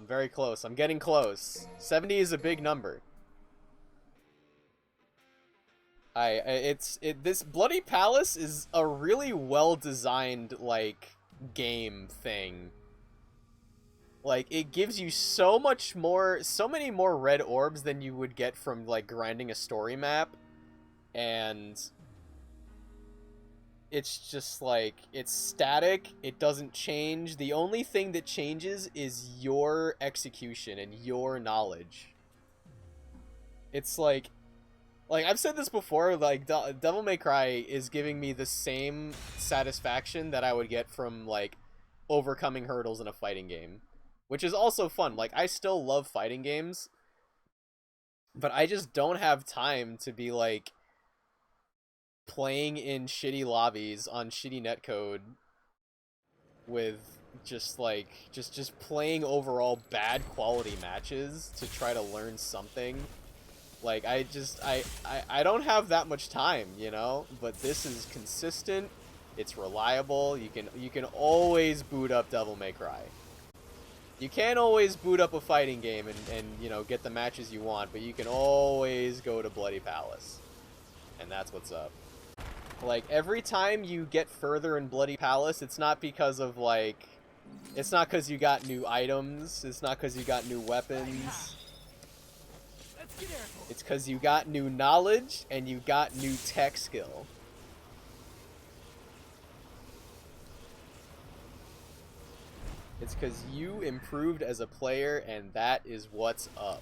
I'm very close. I'm getting close. 70 is a big number. This Bloody Palace is a really well-designed, like, game thing. Like, it gives you so many more red orbs than you would get from, like, grinding a story map. And it's just, like, it's static, it doesn't change. The only thing that changes is your execution and your knowledge. It's like I've said this before, like, Devil May Cry is giving me the same satisfaction that I would get from, like, overcoming hurdles in a fighting game. Which is also fun. Like, I still love fighting games, but I just don't have time to be, like, playing in shitty lobbies on shitty netcode with just, like, just playing overall bad quality matches to try to learn something. Like, I don't have that much time, you know? But this is consistent, it's reliable, you can always boot up Devil May Cry. You can't always boot up a fighting game and you know, get the matches you want, but you can always go to Bloody Palace. And that's what's up. Like, every time you get further in Bloody Palace, it's not because of, like... It's not because you got new items, it's not because you got new weapons. It's because you got new knowledge, and you got new tech skill. It's because you improved as a player, and that is what's up.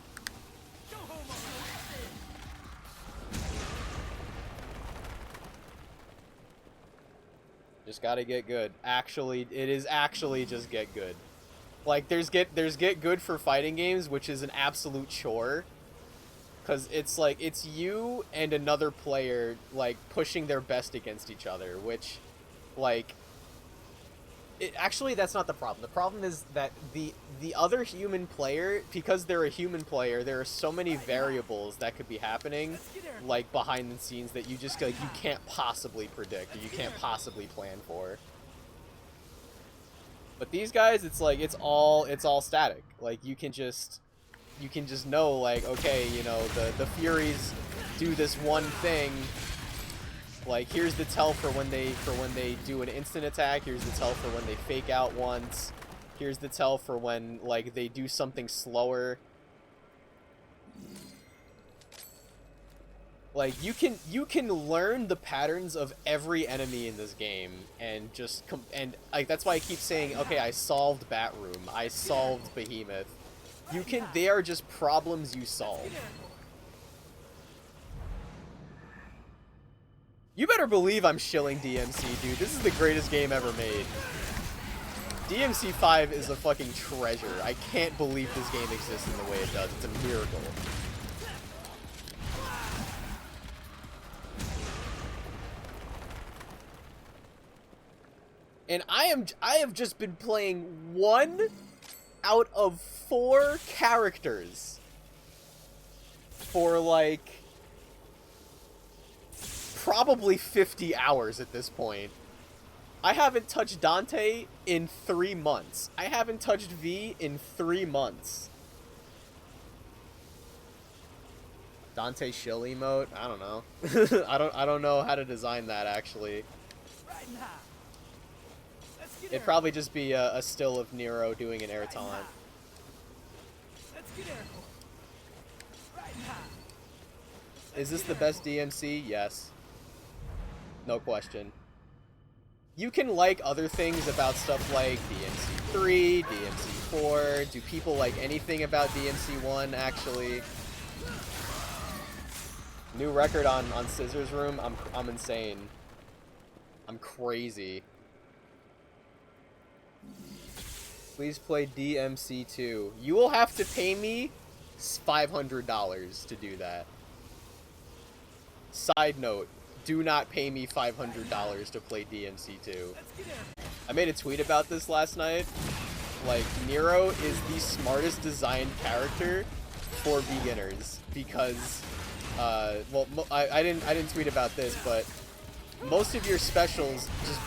Just gotta get good. Actually, it is actually just get good. Like, there's get good for fighting games, which is an absolute chore. Because it's like, it's you and another player, like, pushing their best against each other, which, like... Actually, that's not the problem. The problem is that the other human player, because they're a human player, there are so many variables that could be happening, like, behind the scenes that you just, like, you can't possibly predict, or you can't possibly plan for. But these guys, it's like, it's all static. Like, you can just know, like, okay, you know, the Furies do this one thing. Like, here's the tell for when they do an instant attack. Here's the tell for when they fake out once. Here's the tell for when, like, they do something slower. Like, you can learn the patterns of every enemy in this game and just like, that's why I keep saying, okay, I solved Batroom, I solved Behemoth. They are just problems you solve. You better believe I'm shilling DMC, dude. This is the greatest game ever made. DMC 5 is a fucking treasure. I can't believe this game exists in the way it does. It's a miracle. And I have just been playing 1 out of 4 characters for, like, probably 50 hours at this point. I haven't touched Dante in 3 months. I haven't touched V in 3 months. Dante shill emote? I don't know. I don't know how to design that, actually. It'd probably just be a still of Nero doing an air taunt. Is this the best DMC? Yes. No question. You can like other things about stuff like DMC 3, DMC 4. Do people like anything about DMC 1, actually? New record on Scissors Room? I'm insane. I'm crazy. Please play DMC 2. You will have to pay me $500 to do that. Side note, do not pay me $500 to play DMC 2. I made a tweet about this last night. Like, Nero is the smartest designed character for beginners because, well, I didn't tweet about this, but most of your specials just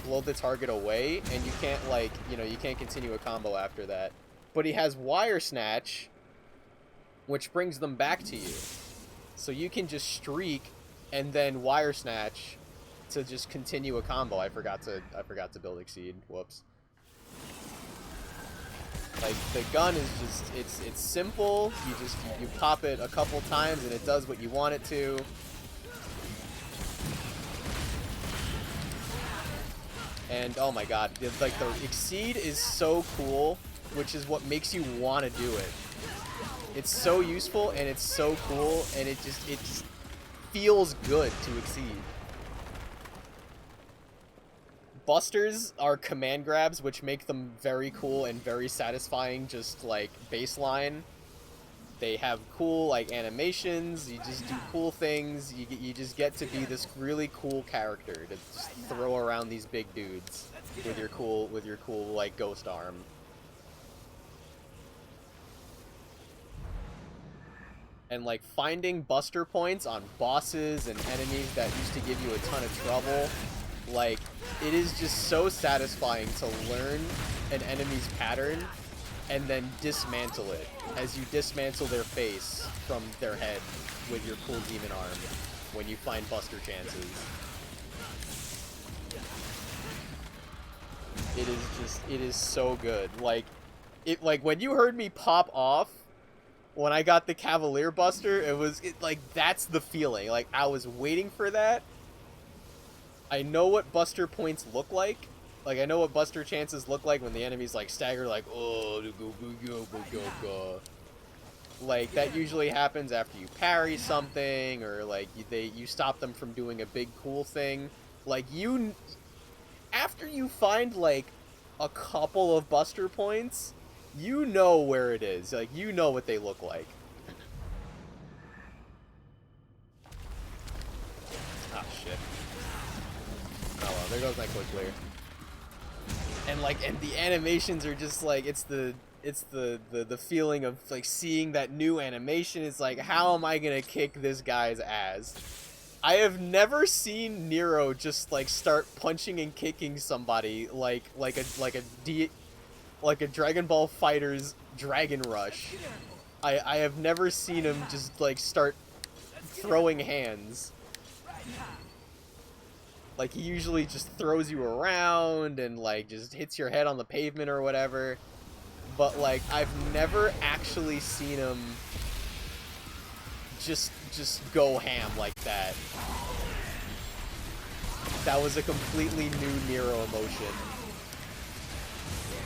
blow the target away, and you can't, like, you know, you can't continue a combo after that. but he has Wire Snatch, which brings them back to you. So you can just streak and then Wire Snatch to just continue a combo. I forgot to build Exceed. Whoops. Like, the gun is just, it's simple. You pop it a couple times and it does what you want it to. And oh my god, like, the Exceed is so cool, which is what makes you want to do it. It's so useful and it's so cool, and it just feels good to Exceed. Busters are command grabs, which make them very cool and very satisfying, just like baseline. They have cool like animations. You just do cool things. You just get to be this really cool character to just throw around these big dudes with your cool like ghost arm. And like finding buster points on bosses and enemies that used to give you a ton of trouble. Like, it is just so satisfying to learn an enemy's pattern and then dismantle it as you dismantle their face from their head with your cool demon arm when you find buster chances. It is so good. Like when you heard me pop off when I got the Cavalier Buster, like, that's the feeling. Like, I was waiting for that. I know what buster points look like. Like, I know what buster chances look like when the enemies, like, stagger, like, oh, go. Like, that usually happens after you parry something, or, like, you stop them from doing a big cool thing. Like, after you find, like, a couple of buster points, you know where it is. Like, you know what they look like. Ah, shit. Oh well, there goes my quick clear. And the animations are just like, it's the feeling of like seeing that new animation. It's like, how am I gonna kick this guy's ass? I have never seen Nero just like start punching and kicking somebody like a Dragon Ball Fighter's Dragon Rush. I have never seen him just like start throwing hands. Like, he usually just throws you around and, like, just hits your head on the pavement or whatever. But, like, I've never actually seen him just go ham like that. That was a completely new Nero emotion.